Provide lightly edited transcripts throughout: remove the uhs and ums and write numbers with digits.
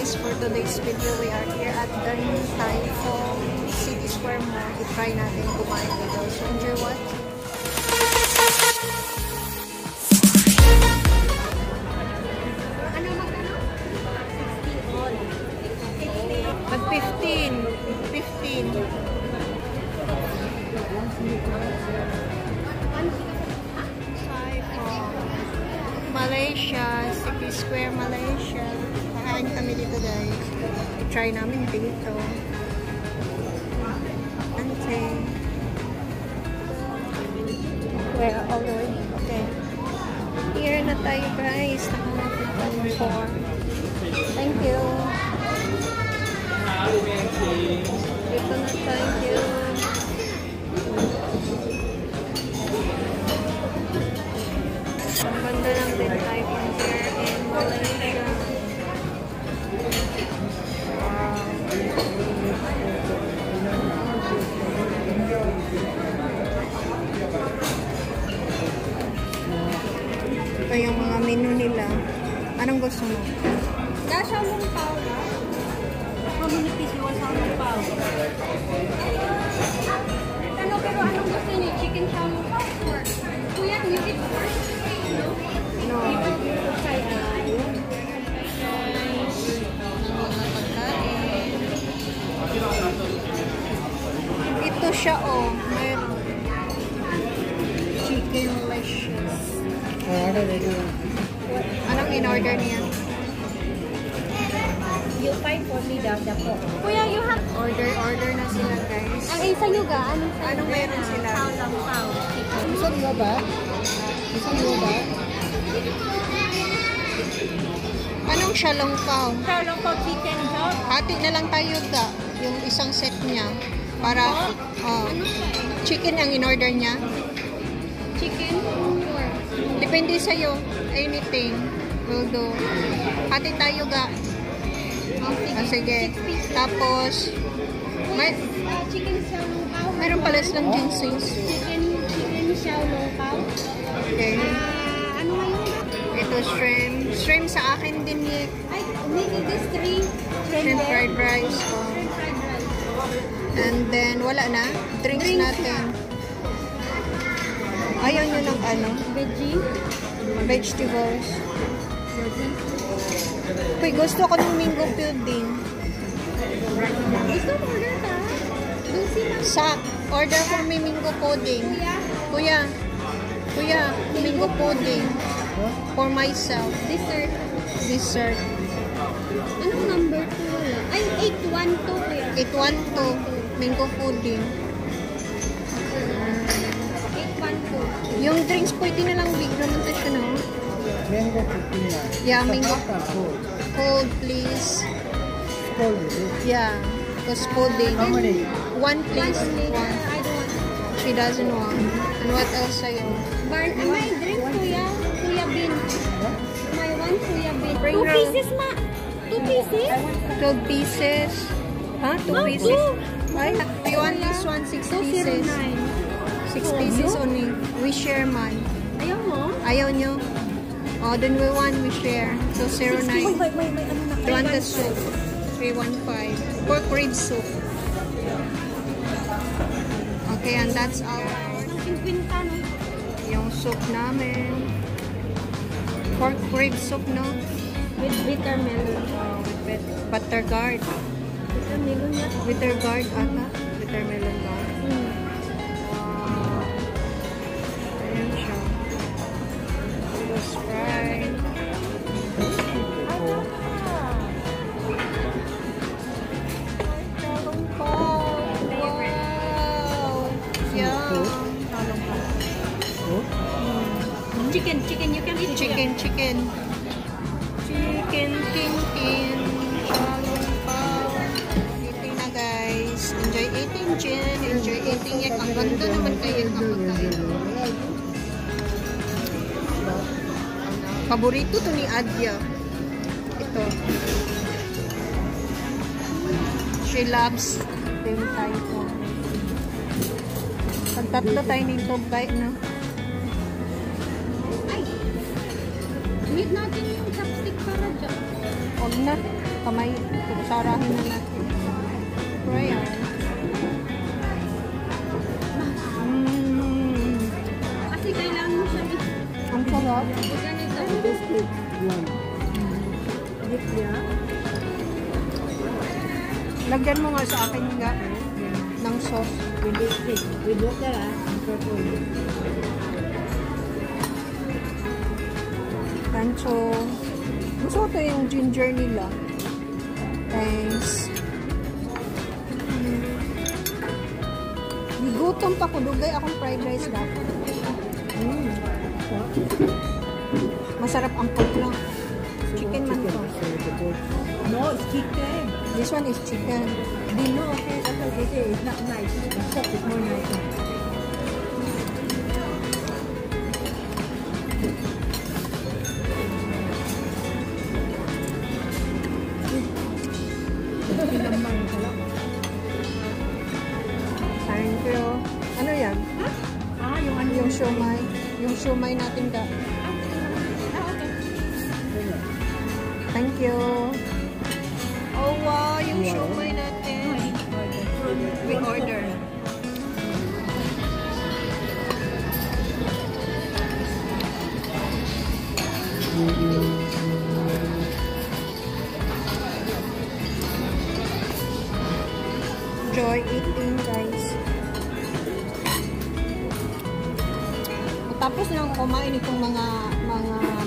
guys, for today's video, we are here at the Taiphong City Square Mall. I-try natin kumain dito. So, enjoy what? Ano magkano? 60 all. 15. Malaysia, City Square, Malaysia. Kakain kami dito guys. I-try namin dito. Okay. We're all the way. Okay. Here na tayo guys. Nakalapit tayo for. Thank you. Dito na tayo. Ganda lang din tayo from here in Malaysia. Ito yung mga menu nila. Anong gusto mo? Dasha mong pao na. How many pieces you want sa mong pao? Ano, pero anong gusto niyo? Chicken chow mong pao? Kuya, you eat first? No. Mga pagkain. Ito siya oh. Meron. Chicken lashes. Anong in-order niya? You find for me the po. Kuya, you have... Order na sila guys. Ang isa nyo ga? Anong meron sila? Pao lang pao. Gusto mo ba? Anong shalong pao? Pao lang pao chicken chow. Hati na lang tayo ga. Yung isang set niya. Para, chicken ang in-order niya. Chicken? Sure. Depende sa'yo. Anything. Will do. Hati tayo ga. Sige. Tapos, may, Chicken chow long pao. meron pala silang ginseng. Chicken chow long pao. Okay. Ano ngayon? Ito, shrimp. Shrimp sa akin din eh. Ay, maybe this three. Shrimp fried rice. Oh. Shrimp fried rice. And then, wala na. Drinks natin. Ayaw nyo ng ano? Veggie. Vegetables. Veggie. Uy, gusto ko ng mango pudding. Gusto mo order ka? Lucy lang. Order for me mango pudding. Kuya. Kuya, mango pudding. For myself. Dessert. Anong number 2 wala? Ay, 812 kuya. 812. Mango pudding. 812. Yung drinks, pwede na lang big naman ito siya, no? Mango pudding. Yeah, mango. Cold. Cold, please. Cold, is it? Yeah. Because pudding. How many? One, please. One. One. I don't want. She doesn't want. And what else sa'yo? May drink kuya. Kuya Bin. May one kuya Bin. Bring 2 her. pieces ma. 2 pieces? 12 pieces. Huh? 2 No, pieces? two. Ay, you want this one? 6 pieces. 209. 6 pieces only. We share man. Ayaw mo? Ayaw nyo? Oh, then we want, we share. So, 09. May ano na. You want the soup? 315. Pork rib soup. Okay, and that's our... Ang 50 no? Yung soup namin. Pork rib soup, no? With bitter melon. With butter guard. Bitter melon na. Bitter guard, ata? Bitter melon guard. Wow. Ayan siya. Let's fry. Chicken, you can eat Chicken. Chicken, tin. Shalom pao. Eating na guys. Enjoy eating, Jen. Enjoy eating it. Ang ganda naman kayo kapagkain. Paborito to ni Adya. Ito. She loves them tayo. Pagtatlo tayo nito bite, no? Need natin yung chopstick para dyan. Huwag na. kamay, sarahin na natin. Royal. Kasi kailangan mo siya Ang sarap. ganito. Lagyan mo nga sa akin nga ng sauce. Rancho. Gusto ko yung ginger nila. Thanks. Gutom pa ko. Dugay akong fried rice dapat. Masarap ang pork lang. Chicken man to. No, it's chicken. This one is chicken. They know, okay, that's what they say. It's not nice. The pork is more nice. Thank you. Ano yan? Yung ano? Yung siomay. Yung siomay natin ka. Okay. Thank you. Oh wow, yung siomay natin. We order. Joy eating, guys. Tapos na ako kumain itong mga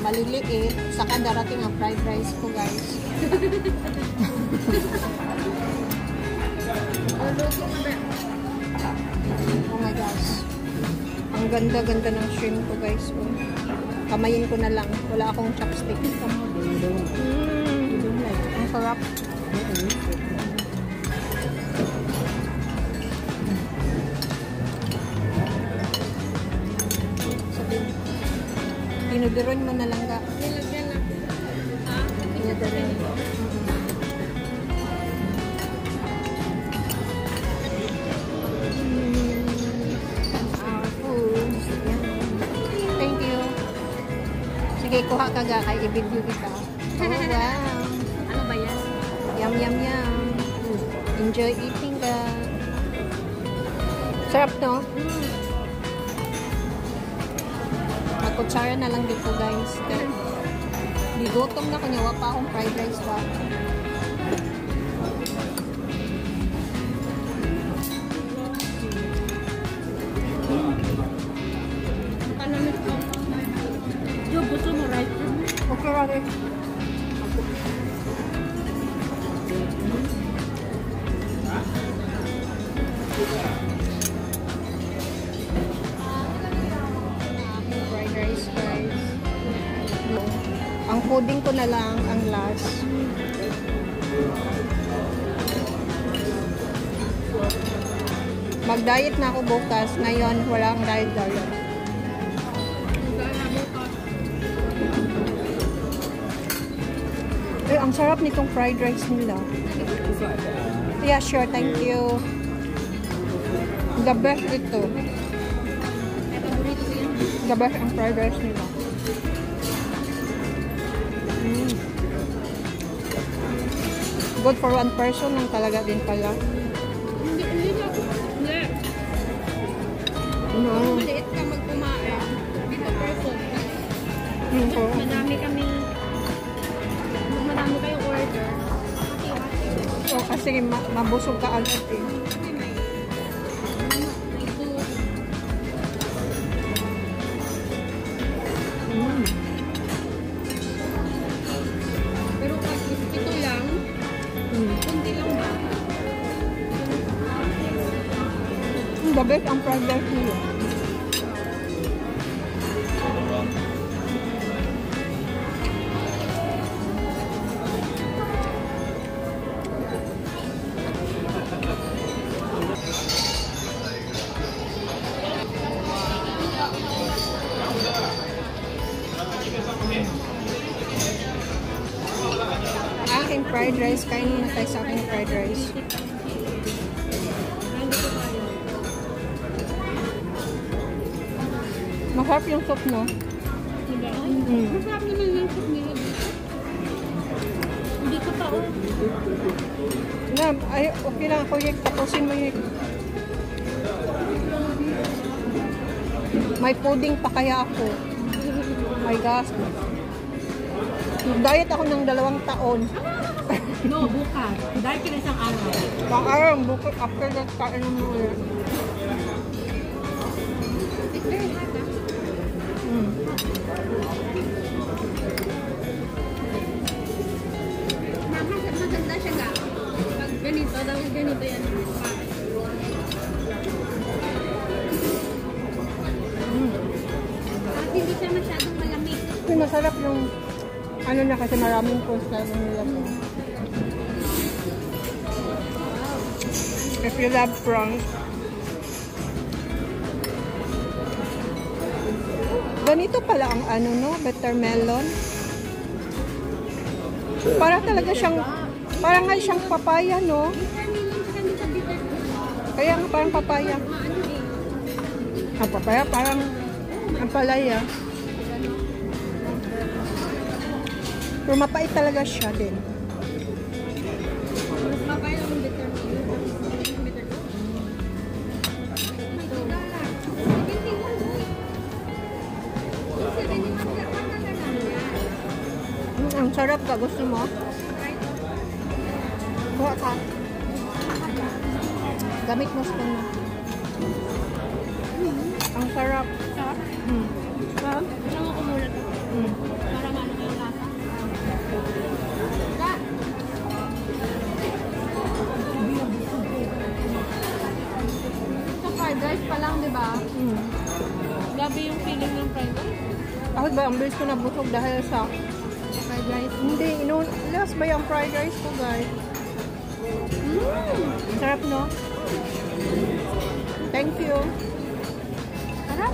maliliit, saka darating ang fried rice ko, guys. Oh my gosh. Ang ganda-ganda ng shrimp ko, guys. Oh. Kamayin ko na lang. Wala akong chopstick. Ang sarap. Tinuduron mo na lang ka. Nilagyan na. Ha? Tinuduron. Our food. Yan. Thank you. Sige, kuha ka ga kay i-video kita. Oh, wow. Ano ba yan? Yum, yum, yum. Enjoy eating ka. Sarap, no? Magkutsara na lang dito, guys. Digutom na kanyawa pa akong fried rice ba. Panamit ko. Yo, gusto mo right? Okay, Rari. Fried rice, guys. Ang pudding ko na lang ang last. Mag-diet na ako bukas. Ngayon, wala akong diet. Eh, ang sarap nitong fried rice nila. Yeah, sure. Thank you. The best ito. May paborito ko yan. The best ang fried rice nila. Good for one person lang talaga din pala. Hindi na ako. Hindi. No. Maliit ka magkumain. Dito person. Yung po. Madami kayong order. Hati-hati. Oh, kasi mabusog ka agad eh. Kasi may soup. Pero pag ito lang, kunti lang ba? The best ang fried rice nila. Aking fried rice. Kain muna tayo sa aking fried rice. Masarap yung soup, no? Diba? Mm. Masarap naman yung soup nila dito. Dito pa Na, ay, okay lang ako yung tapusin mo yung... May pudding pa kaya ako. My gosh. Diet ako ng 2 taon. No, bukas. Dahil ka na isang araw. Pang-araw, bukod after that, kain mo ulit. It's very hot, ah. Mm. Maganda siya nga. Pag ganito, dahil ganito yan. At hindi siya masyadong malamig. Kasi masarap yung ano na kasi maraming coleslaw nila po. If you love prawns. Ganito pala ang ano no, watermelon. Para talaga siyang, parang nga siyang papaya no. Kaya nga parang papaya. Ang papaya parang ang palaya. Pero mapait talaga siya din. Mas mapaya ang bitter. Ang sarap ka. Gusto mo? Kuha ka. Gamit mo spoon mo. Ang sarap. Sarap? Sarap? Saan ako muna to? Para maano yung lasa. Sa fried rice pa lang, di ba? Grabe yung feeling ng fried rice. Ako ba, ang bilis ko nabusog dahil sa Fried rice. hindi, last ba yung fried rice ko guys? Sarap no? Thank you. Sarap?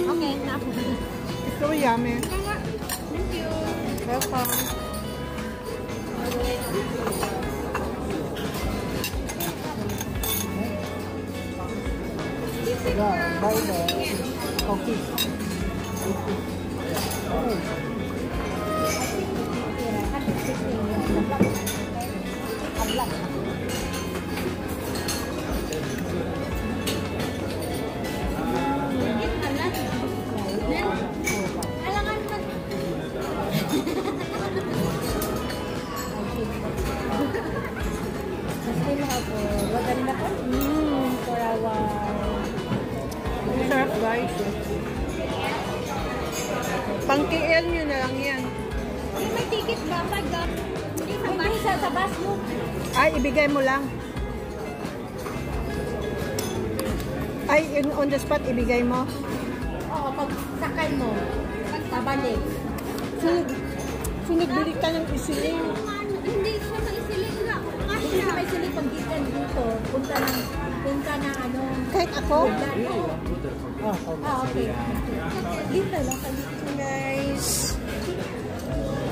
Okay, na ako. It's so yummy. Thank you. Welcome. Bye bye. Okay. Alangan pa. Sarap guys. Pang-KL nyo na lang yan. May ticket ba? Hindi sa bus mo. Ay, ibigay mo lang. Ay, on the spot, ibigay mo. Oo, pag sakay mo, pabalik. Sunod bili ka ng isiling. Hindi siya maisilig na. Hindi ka may silip pag dito, punta ng ano. Kahit ako? Okay. Dito lang. So guys,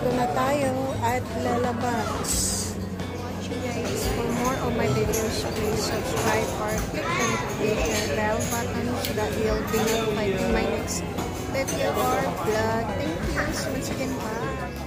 ito na tayo at lalabas. Watch you guys. For more of my videos, please subscribe or click the notification bell button so that you'll be notified in my next video or vlog. Thank you so much again. Bye.